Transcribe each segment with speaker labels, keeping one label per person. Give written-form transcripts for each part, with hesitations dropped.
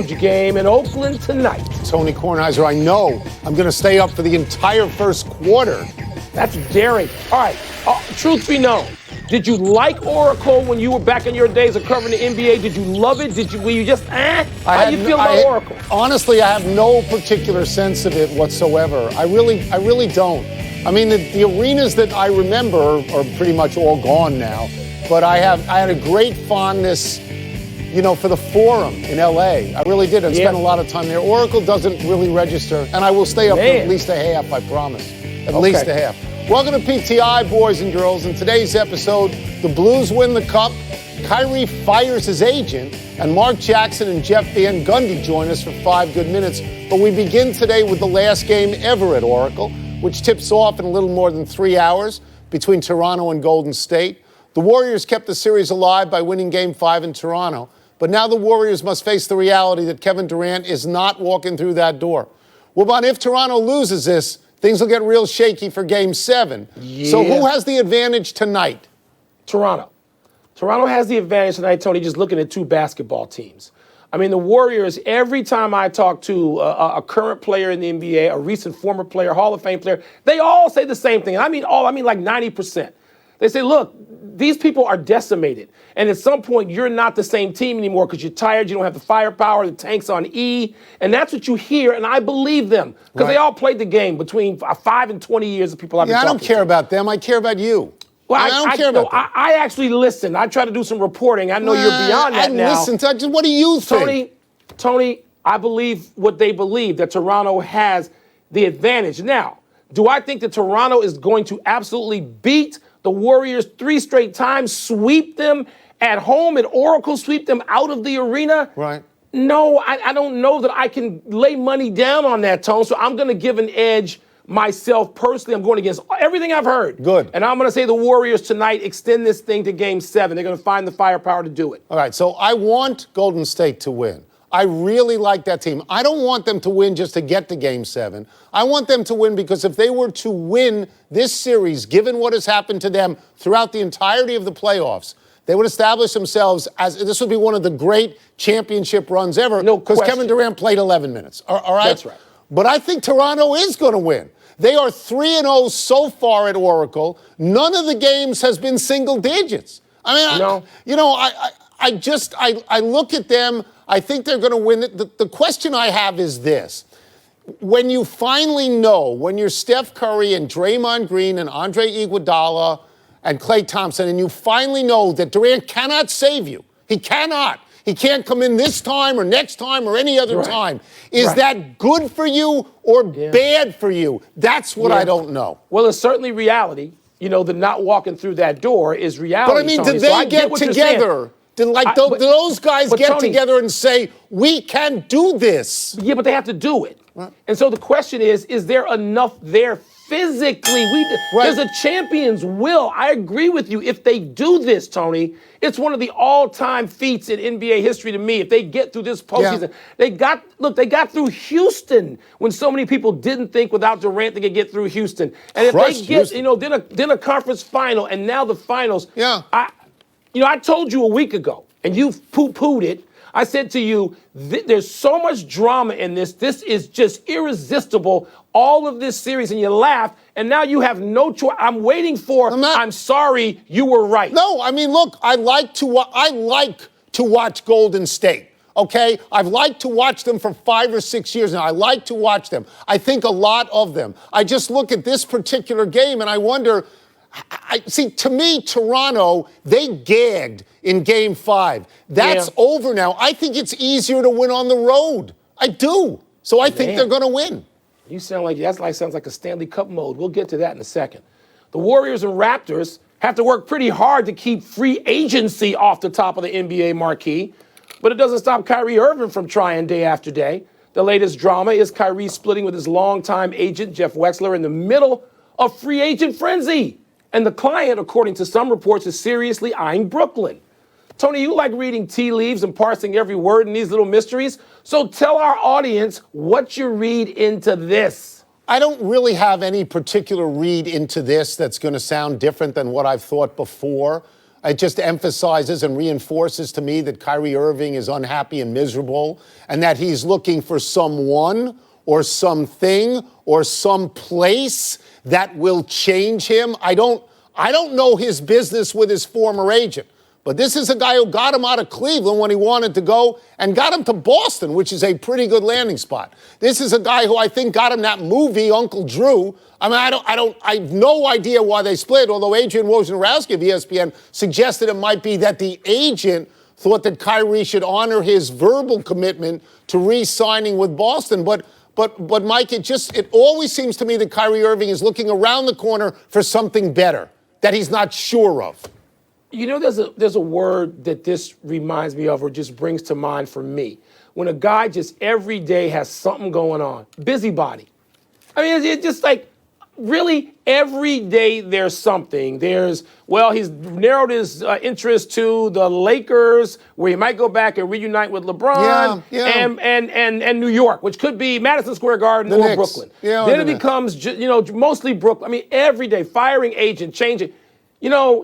Speaker 1: huge game in Oakland tonight.
Speaker 2: Tony Kornheiser, I know I'm going to stay up for the entire first quarter.
Speaker 1: That's daring. All right, truth be known, did you like Oracle when you were back in your days of covering the NBA? Did you love it? Were you just, How do you feel about Oracle?
Speaker 2: Honestly, I have no particular sense of it whatsoever. I really don't. I mean, the arenas that I remember are pretty much all gone now. But I had a great fondness, for the Forum in L.A. I really did. I spent a lot of time there. Oracle doesn't really register, and I will stay up for at least a half, I promise. At least a half. Welcome to PTI, boys and girls. In today's episode, the Blues win the Cup, Kyrie fires his agent, and Mark Jackson and Jeff Van Gundy join us for 5 good minutes. But we begin today with the last game ever at Oracle, which tips off in a little more than 3 hours between Toronto and Golden State. The Warriors kept the series alive by winning Game 5 in Toronto. But now the Warriors must face the reality that Kevin Durant is not walking through that door. Well, but if Toronto loses this, things will get real shaky for Game 7. Yeah. So who has the advantage tonight?
Speaker 1: Toronto. Toronto has the advantage tonight, Tony, just looking at two basketball teams. I mean, the Warriors, every time I talk to a current player in the NBA, a recent former player, Hall of Fame player, they all say the same thing. And I mean like 90%. They say, look, these people are decimated. And at some point, you're not the same team anymore because you're tired, you don't have the firepower, the tank's on E. And that's what you hear, and I believe them. Because they all played the game between 5 and 20 years of people I've been talking to.
Speaker 2: I don't care about them. I care about you.
Speaker 1: Well,
Speaker 2: I don't care about them.
Speaker 1: I actually listen. I try to do some reporting. I know you're beyond that now.
Speaker 2: Listen to what do you think?
Speaker 1: Tony, I believe what they believe, that Toronto has the advantage. Now, do I think that Toronto is going to absolutely beat the Warriors 3 straight times, sweep them at home at Oracle, sweep them out of the arena?
Speaker 2: Right.
Speaker 1: No, I don't know that I can lay money down on that, Tone, so I'm going to give an edge myself personally. I'm going against everything I've heard.
Speaker 2: Good.
Speaker 1: And I'm going to say the Warriors tonight extend this thing to Game 7. They're going to find the firepower to do it.
Speaker 2: All right, so I want Golden State to win. I really like that team. I don't want them to win just to get to Game 7. I want them to win because if they were to win this series, given what has happened to them throughout the entirety of the playoffs, they would establish themselves as, this would be one of the great championship runs ever.
Speaker 1: No question.
Speaker 2: Because Kevin Durant played 11 minutes. All right?
Speaker 1: That's right.
Speaker 2: But I think Toronto is going to win. They are 3-0 so far at Oracle. None of the games has been single digits. I mean, I look at them. I think they're going to win it. The question I have is this. When you finally know, when you're Steph Curry and Draymond Green and Andre Iguodala and Klay Thompson, and you finally know that Durant cannot save you. He cannot. He can't come in this time or next time or any other time. Is that good for you or bad for you? That's what I don't know.
Speaker 1: Well, it's certainly reality. The not walking through that door is reality.
Speaker 2: But I mean,
Speaker 1: Tony.
Speaker 2: did they get together? Did those guys get
Speaker 1: Tony, together
Speaker 2: and say, we can do this?
Speaker 1: Yeah, but they have to do it. Right. And so the question is there enough there physically? There's a champion's will. I agree with you. If they do this, Tony, it's one of the all-time feats in NBA history to me. If they get through this postseason, they got through Houston when so many people didn't think without Durant they could get through Houston. And if they get, then a conference final and now the finals.
Speaker 2: Yeah.
Speaker 1: I told you a week ago, and you poo-pooed it. I said to you, there's so much drama in this. This is just irresistible, all of this series, and you laugh, and now you have no choice. I'm waiting for, I'm sorry, you were right.
Speaker 2: No, I mean, look, I like to watch Golden State, okay? I've liked to watch them for 5 or 6 years now. I like to watch them. I think a lot of them. I just look at this particular game, and I wonder, to me, Toronto, they gagged in Game 5. That's over now. I think it's easier to win on the road. I do. So I think they're going to win.
Speaker 1: You sound like sounds like a Stanley Cup mode. We'll get to that in a second. The Warriors and Raptors have to work pretty hard to keep free agency off the top of the NBA marquee, but it doesn't stop Kyrie Irving from trying day after day. The latest drama is Kyrie splitting with his longtime agent, Jeff Wexler, in the middle of free agent frenzy. And the client, according to some reports, is seriously eyeing Brooklyn. Tony, you like reading tea leaves and parsing every word in these little mysteries. So tell our audience what you read into this.
Speaker 2: I don't really have any particular read into this that's going to sound different than what I've thought before. It just emphasizes and reinforces to me that Kyrie Irving is unhappy and miserable and that he's looking for someone or something or some place that will change him. I don't know his business with his former agent. But this is a guy who got him out of Cleveland when he wanted to go and got him to Boston, which is a pretty good landing spot. This is a guy who I think got him that movie, Uncle Drew. I mean, I have no idea why they split, although Adrian Wojnarowski of ESPN suggested it might be that the agent thought that Kyrie should honor his verbal commitment to re-signing with Boston. But Mike, it always seems to me that Kyrie Irving is looking around the corner for something better that he's not sure of.
Speaker 1: You know, there's a word that this reminds me of or just brings to mind for me. When a guy just every day has something going on. Busybody. I mean, it's just like, really, every day there's something. He's narrowed his interest to the Lakers, where he might go back and reunite with LeBron, and New York, which could be Madison Square Garden or Brooklyn.
Speaker 2: Yeah,
Speaker 1: then it becomes, mostly Brooklyn. I mean, every day, firing agent, changing.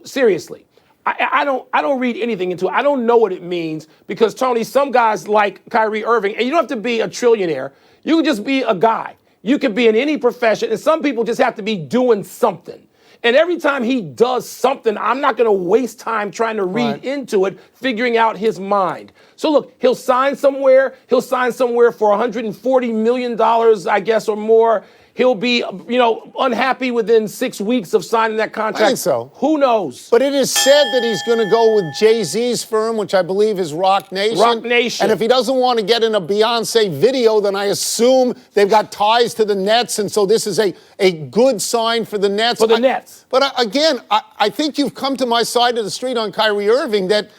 Speaker 1: Seriously. I don't read anything into it. I don't know what it means because, Tony, some guys like Kyrie Irving, and you don't have to be a trillionaire. You can just be a guy. You could be in any profession, and some people just have to be doing something. And every time he does something, I'm not going to waste time trying to read into it, figuring out his mind. So, look, he'll sign somewhere. He'll sign somewhere for $140 million, I guess, or more. He'll be, unhappy within 6 weeks of signing that contract.
Speaker 2: I think so.
Speaker 1: Who knows?
Speaker 2: But it is said that he's going to go with Jay-Z's firm, which I believe is Rock Nation.
Speaker 1: Rock Nation.
Speaker 2: And if he doesn't want to get in a Beyonce video, then I assume they've got ties to the Nets, and so this is a good sign for the Nets.
Speaker 1: For the Nets.
Speaker 2: But again, I think you've come to my side of the street on Kyrie Irving that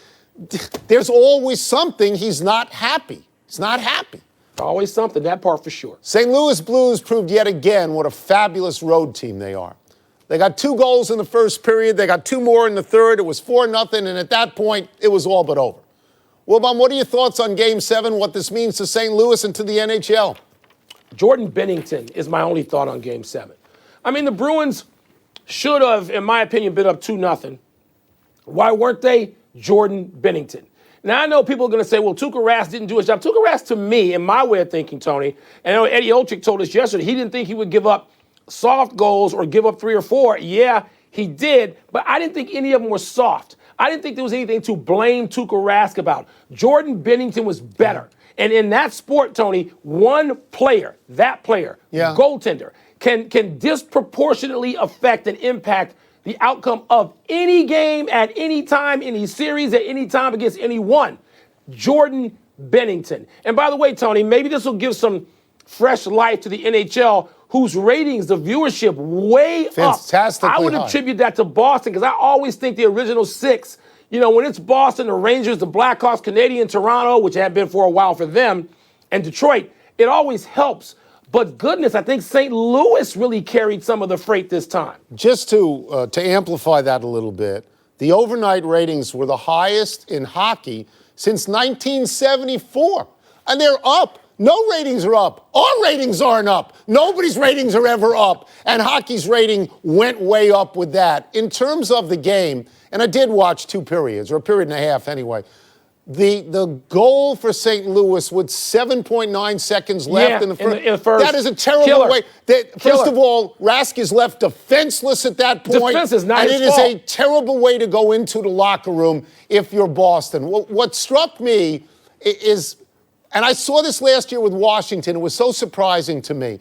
Speaker 2: there's always something. He's not happy. He's not happy.
Speaker 1: Always something, that part for sure.
Speaker 2: St. Louis Blues proved yet again what a fabulous road team they are. They got 2 goals in the first period. They got 2 more in the third. It was 4-0, and at that point, it was all but over. Wilbon, what are your thoughts on Game 7, what this means to St. Louis and to the NHL?
Speaker 1: Jordan Bennington is my only thought on Game 7. I mean, the Bruins should have, in my opinion, been up 2-0. Why weren't they? Jordan Bennington. Now, I know people are going to say, well, Tuukka Rask didn't do his job. Tuukka Rask, to me, in my way of thinking, Tony, and I know Eddie Olczyk told us yesterday, he didn't think he would give up soft goals or give up 3 or 4. Yeah, he did, but I didn't think any of them were soft. I didn't think there was anything to blame Tuukka Rask about. Jordan Bennington was better. And in that sport, Tony, one player, goaltender, can disproportionately affect and impact the outcome of any game at any time, any series at any time against anyone. Jordan Bennington. And by the way, Tony, maybe this will give some fresh life to the NHL, whose ratings, the viewership, way up. I would attribute that to Boston because I always think the original 6, when it's Boston, the Rangers, the Blackhawks, Canadian, Toronto, which had been for a while for them, and Detroit, it always helps. But goodness, I think St. Louis really carried some of the freight this time.
Speaker 2: Just to amplify that a little bit, the overnight ratings were the highest in hockey since 1974. And they're up. No ratings are up. Our ratings aren't up. Nobody's ratings are ever up. And hockey's rating went way up with that. In terms of the game, and I did watch 2 periods, or a period and a half anyway, the goal for St. Louis with 7.9 seconds left in the first. That is a terrible way. First of all, Rask is left defenseless at that point.
Speaker 1: Defense is not
Speaker 2: and
Speaker 1: his
Speaker 2: it is
Speaker 1: fault.
Speaker 2: a terrible way to go into the locker room if you're Boston. What struck me is, and I saw this last year with Washington, it was so surprising to me.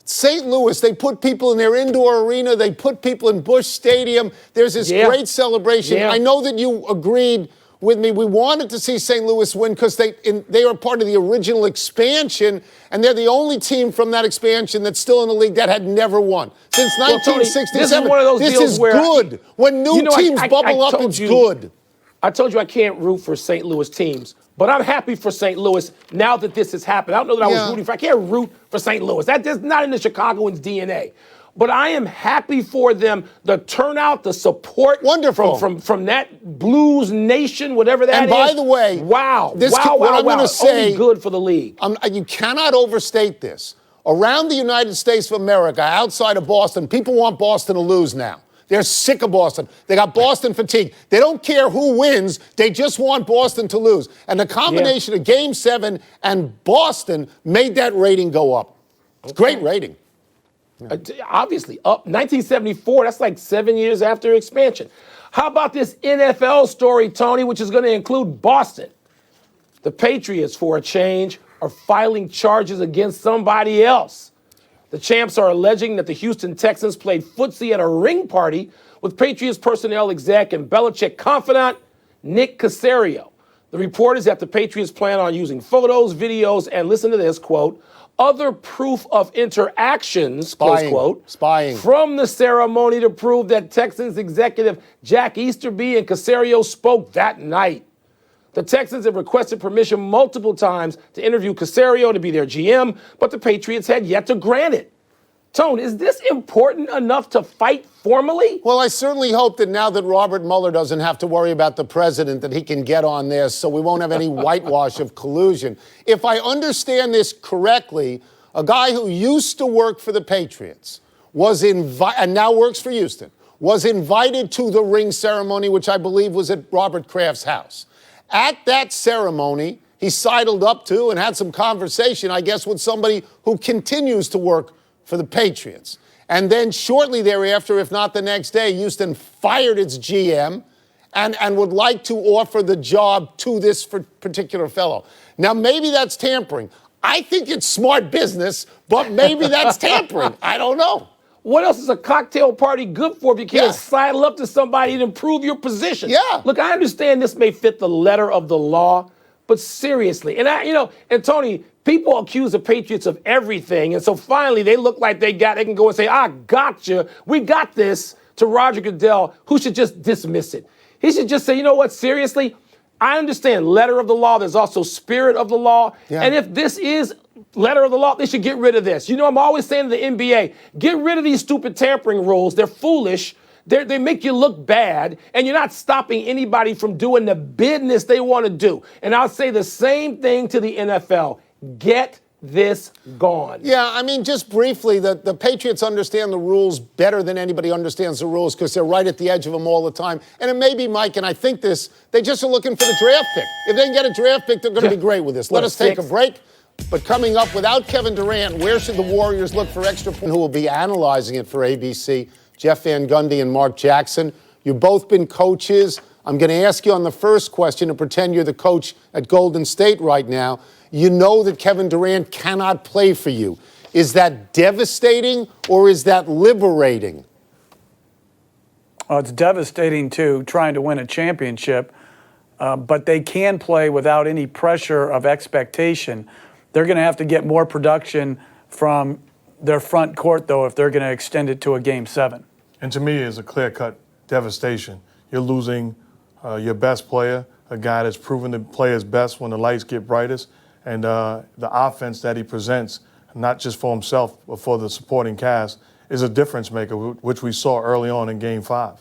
Speaker 2: St. Louis, they put people in their indoor arena. They put people in Busch Stadium. There's this great celebration. I know that you agreed with me. We wanted to see St. Louis win because they are part of the original expansion, and they're the only team from that expansion that's still in the league that had never won. Since 1967.
Speaker 1: This is one of those deals where
Speaker 2: good. When new teams bubble up, it's good.
Speaker 1: I told you I can't root for St. Louis teams, but I'm happy for St. Louis now that this has happened. I don't know that I was rooting for. I can't root for St. Louis. That's not in the Chicagoans' DNA. But I am happy for them, the turnout, the support.
Speaker 2: Wonderful.
Speaker 1: From that Blues Nation, whatever that is.
Speaker 2: And by the way,
Speaker 1: wow.
Speaker 2: What I'm going to say,
Speaker 1: only good for the league.
Speaker 2: You cannot overstate this. Around the United States of America, outside of Boston, people want Boston to lose now. They're sick of Boston. They got Boston fatigue. They don't care who wins. They just want Boston to lose. And the combination of Game 7 and Boston made that rating go up. It's great rating.
Speaker 1: Obviously, up 1974, that's like 7 years after expansion. How about this NFL story, Tony, which is going to include Boston? The Patriots, for a change, are filing charges against somebody else. The champs are alleging that the Houston Texans played footsie at a ring party with Patriots personnel exec and Belichick confidant Nick Caserio. The report is that the Patriots plan on using photos, videos, and listen to this, quote, other proof of interactions, close quote, from the ceremony to prove that Texans executive Jack Easterby and Caserio spoke that night. The Texans have requested permission multiple times to interview Caserio to be their GM, but the Patriots had yet to grant it. Tone, is this important enough to fight formally?
Speaker 2: Well, I certainly hope that now that Robert Mueller doesn't have to worry about the president, that he can get on this so we won't have any whitewash of collusion. If I understand this correctly, a guy who used to work for the Patriots was and now works for Houston, was invited to the ring ceremony, which I believe was at Robert Kraft's house. At that ceremony, he sidled up to and had some conversation, I guess, with somebody who continues to work for the Patriots. And then shortly thereafter, if not the next day, Houston fired its GM and would like to offer the job to this particular fellow. Now, maybe that's tampering. I think it's smart business, but maybe that's tampering. I don't know.
Speaker 1: What else is a cocktail party good for if you can't sidle up to somebody and improve your position?
Speaker 2: Yeah.
Speaker 1: Look, I understand this may fit the letter of the law, but seriously, and Tony, people accuse the Patriots of everything, and so finally they look like they can go and say, I gotcha, we got this, to Roger Goodell, who should just dismiss it. He should just say, you know what, seriously, I understand letter of the law, there's also spirit of the law, and if this is letter of the law, they should get rid of this. You know, I'm always saying to the NBA, get rid of these stupid tampering rules. They're foolish. They make you look bad, and you're not stopping anybody from doing the business they want to do. And I'll say the same thing to the NFL. Get this gone.
Speaker 2: Yeah, I mean, just briefly, the Patriots understand the rules better than anybody understands the rules because they're right at the edge of them all the time. And it may be, Mike, and I think this, they just are looking for the draft pick. If they can get a draft pick, they're going to be great with this. Let us take a break. But coming up, without Kevin Durant, where should the Warriors look for extra points? Who will be analyzing it for ABC? Jeff Van Gundy and Mark Jackson. You've both been coaches. I'm going to ask you on the first question to pretend you're the coach at Golden State right now. You know that Kevin Durant cannot play for you. Is that devastating or is that liberating?
Speaker 3: Oh, it's devastating, too, trying to win a championship. But they can play without any pressure of expectation. They're going to have to get more production from their front court, though, if they're going to extend it to a Game 7.
Speaker 4: And to me, it's a clear-cut devastation. You're losing your best player, a guy that's proven to play his best when the lights get brightest, and the offense that he presents, not just for himself but for the supporting cast, is a difference maker, which we saw early on in Game 5.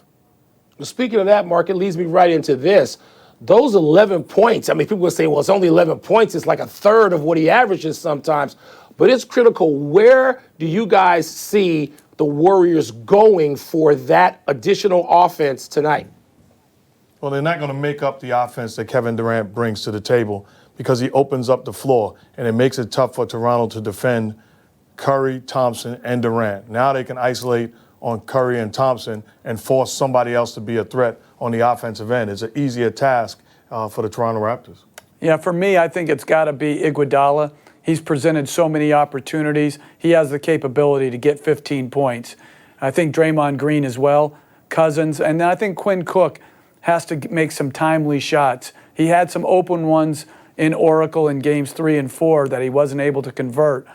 Speaker 1: Well, speaking of that, Mark, it leads me right into this. Those 11 points, I mean, people will say, well, it's only 11 points. It's like a third of what he averages sometimes. But it's critical. Where do you guys see the Warriors going for that additional offense tonight?
Speaker 4: Well, they're not going to make up the offense that Kevin Durant brings to the table because he opens up the floor, and it makes it tough for Toronto to defend Curry, Thompson, and Durant. Now they can isolate on Curry and Thompson and force somebody else to be a threat on the offensive end. It's an easier task for the Toronto Raptors.
Speaker 3: Yeah, for me, I think it's got to be Iguodala. He's presented so many opportunities. He has the capability to get 15 points. I think Draymond Green as well, Cousins, and then I think Quinn Cook has to make some timely shots. He had some open ones in Oracle in games 3 and 4 that he wasn't able to convert.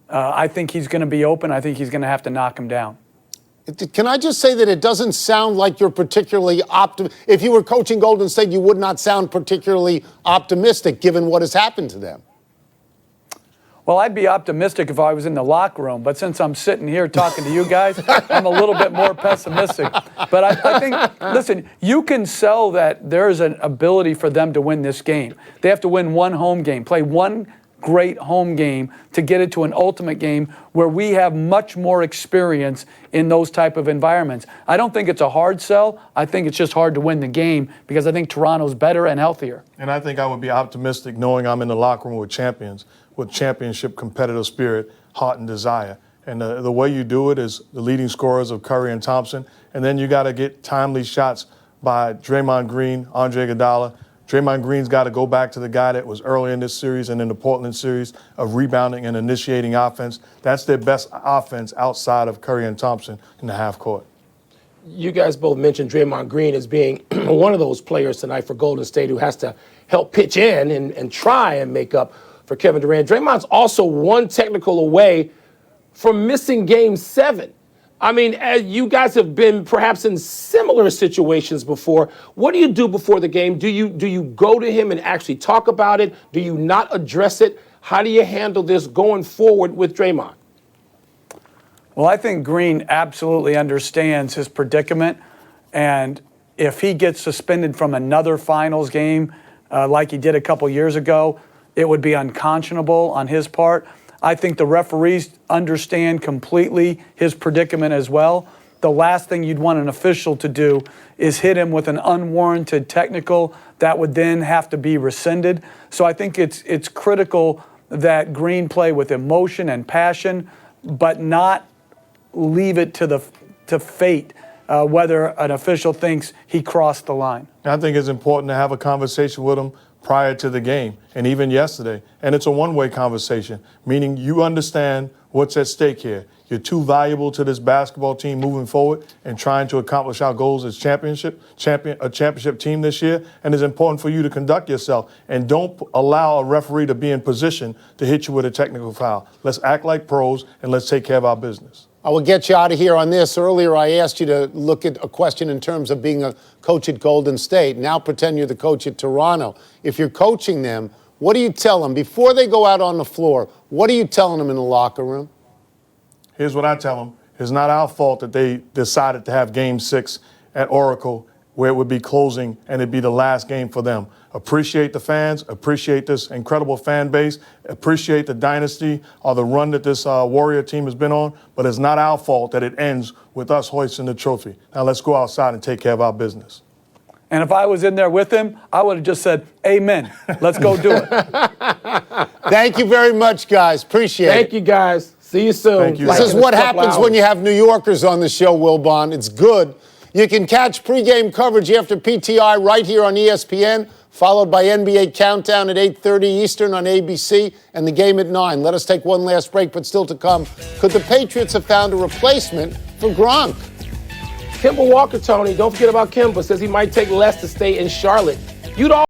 Speaker 3: I think he's going to be open. I think he's going to have to knock him down.
Speaker 2: Can I just say that it doesn't sound like you're particularly optimistic? If you were coaching Golden State, you would not sound particularly optimistic given what has happened to them.
Speaker 3: Well, I'd be optimistic if I was in the locker room, but since I'm sitting here talking to you guys, I'm a little bit more pessimistic. But I think, listen, you can sell that there's an ability for them to win this game. They have to win one home game, play one great home game to get it to an ultimate game where we have much more experience in those type of environments. I don't think it's a hard sell. I think it's just hard to win the game because I think Toronto's better and healthier.
Speaker 4: And I think I would be optimistic knowing I'm in the locker room with champions, with championship competitive spirit, heart, and desire. And the way you do it is the leading scorers of Curry and Thompson. And then you got to get timely shots by Draymond Green, Andre Iguodala. Draymond Green's got to go back to the guy that was early in this series and in the Portland series of rebounding and initiating offense. That's their best offense outside of Curry and Thompson in the half court.
Speaker 1: You guys both mentioned Draymond Green as being one of those players tonight for Golden State who has to help pitch in and try and make up for Kevin Durant. Draymond's also one technical away from missing Game 7. I mean, as you guys have been perhaps in similar situations before. What do you do before the game? Do you go to him and actually talk about it? Do you not address it? How do you handle this going forward with Draymond?
Speaker 3: Well, I think Green absolutely understands his predicament, and if he gets suspended from another finals game like he did a couple years ago, it would be unconscionable on his part. I think the referees understand completely his predicament as well. The last thing you'd want an official to do is hit him with an unwarranted technical that would then have to be rescinded. So I think it's critical that Green play with emotion and passion, but not leave it to fate whether an official thinks he crossed the line.
Speaker 4: I think it's important to have a conversation with him prior to the game and even yesterday. And it's a one-way conversation, meaning you understand what's at stake here. You're too valuable to this basketball team moving forward and trying to accomplish our goals as a championship team this year. And it's important for you to conduct yourself and don't allow a referee to be in position to hit you with a technical foul. Let's act like pros and let's take care of our business.
Speaker 2: I will get you out of here on this. Earlier, I asked you to look at a question in terms of being a coach at Golden State. Now pretend you're the coach at Toronto. If you're coaching them, what do you tell them? Before they go out on the floor, what are you telling them in the locker room?
Speaker 4: Here's what I tell them. It's not our fault that they decided to have Game 6 at Oracle, where it would be closing and it'd be the last game for them. Appreciate the fans, appreciate this incredible fan base, appreciate the dynasty or the run that this Warrior team has been on, but it's not our fault that it ends with us hoisting the trophy. Now let's go outside and take care of our business.
Speaker 3: And if I was in there with him, I would have just said, amen. Let's go do it.
Speaker 2: Thank you very much, guys. Appreciate it.
Speaker 1: Thank you, guys. See you soon.
Speaker 4: Thank you.
Speaker 2: This is what happens when you have New Yorkers on the show, Wilbon. It's good. You can catch pregame coverage after PTI right here on ESPN, followed by NBA Countdown at 8:30 Eastern on ABC and the game at 9. Let us take one last break, but still to come. Could the Patriots have found a replacement for Gronk?
Speaker 1: Kemba Walker, Tony. Don't forget about Kemba. Says he might take less to stay in Charlotte. You'd all